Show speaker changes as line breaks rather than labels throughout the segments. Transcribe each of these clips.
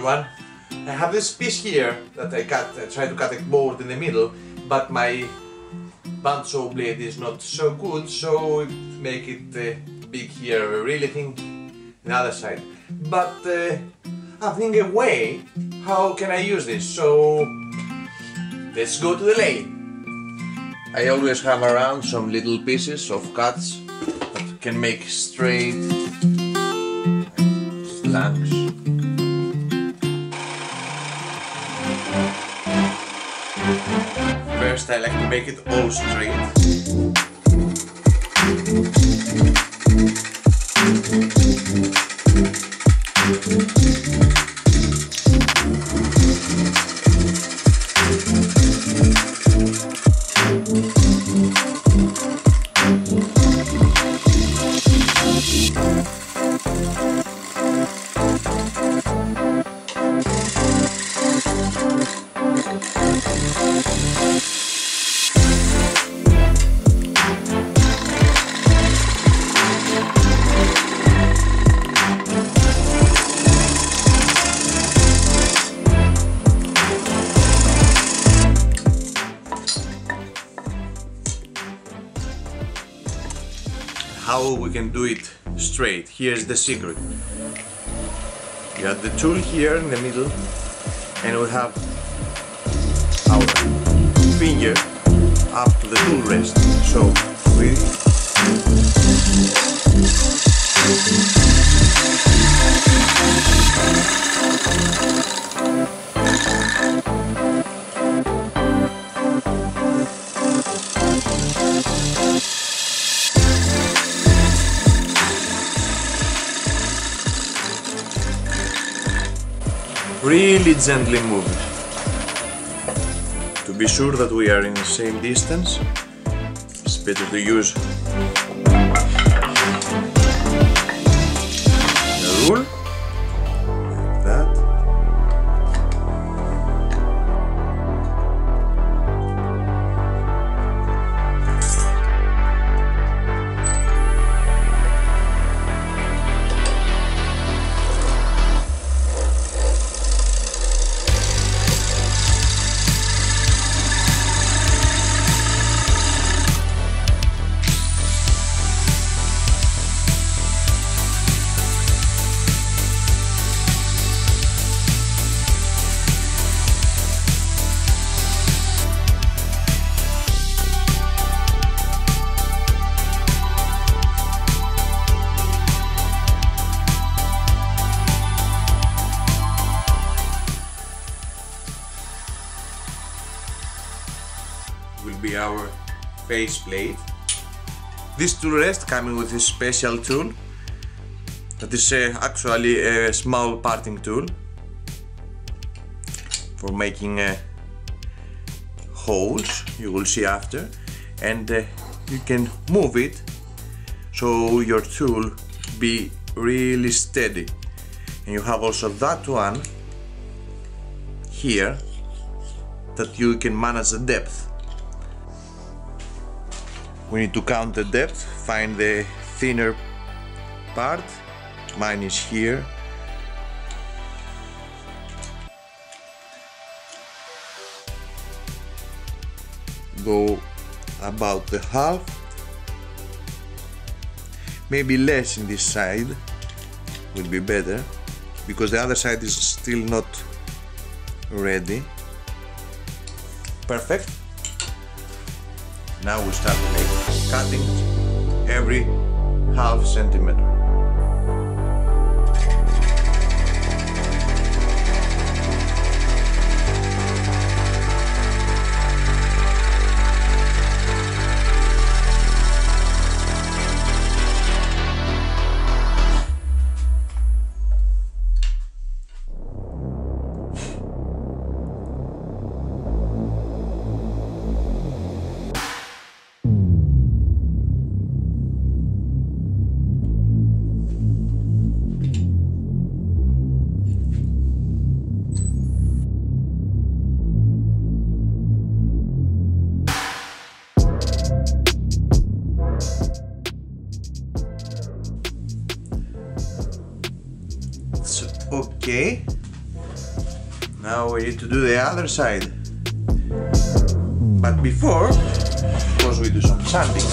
everyone. I have this piece here that I try to cut a board in the middle, but my bandsaw blade is not so good, so make it big here, really thin the other side. But I think a way how can I use this, so let's go to the lathe. I always have around some little pieces of cuts that can make straight slants. First I like to make it all straight. How we can do it straight. Here's the secret. You have the tool here in the middle, and we have our finger up to the tool rest. So we really gently move it to be sure that we are in the same distance. It's better to use the rule like that. Will be our face plate. This tool rest coming with this special tool that is actually a small parting tool for making holes, you will see after, and you can move it so your tool be really steady. And you have also that one here that you can manage the depth. We need to count the depth, find the thinner part. Mine is here. Go about the half, maybe less in this side will be better, because the other side is still not ready. Perfect. Now we start cutting every half centimeter. Okay, Now we need to do the other side. But before, of course, we do some sanding.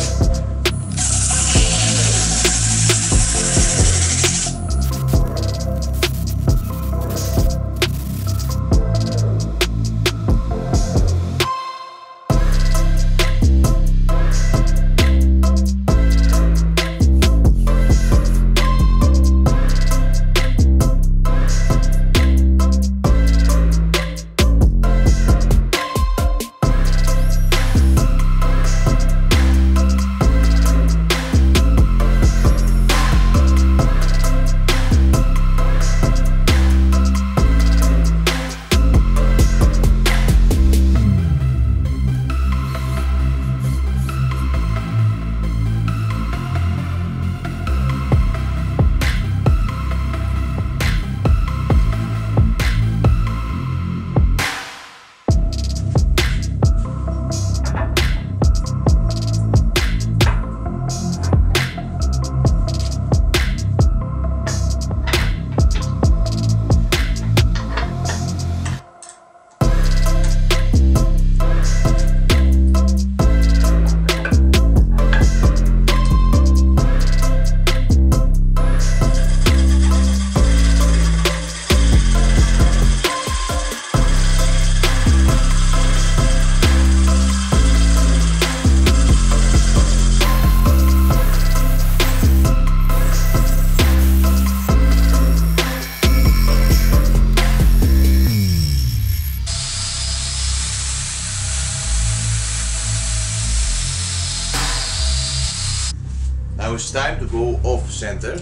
Now it's time to go off center.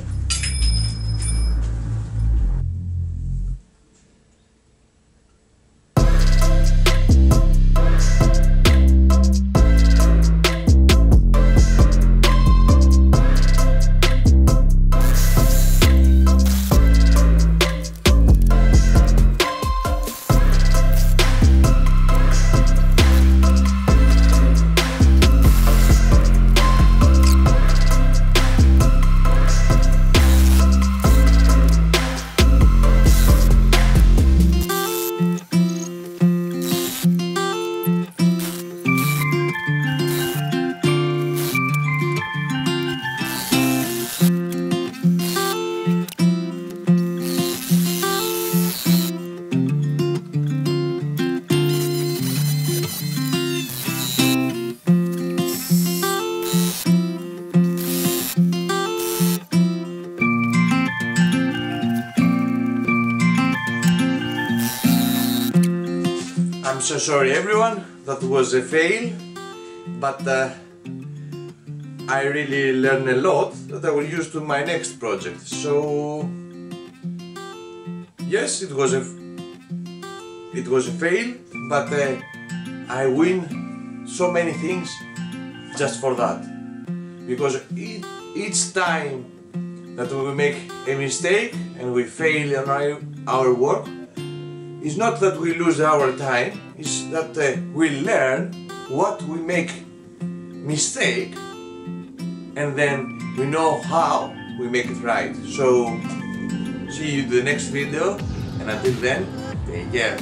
I'm so sorry everyone, that was a fail, but I really learned a lot that I will use to my next project. So yes, it was a fail, but I win so many things just for that, because each time that we make a mistake and we fail on our work, it's not that we lose our time, it's that we learn what we make mistake, and then we know how we make it right. So see you in the next video, and until then, take care.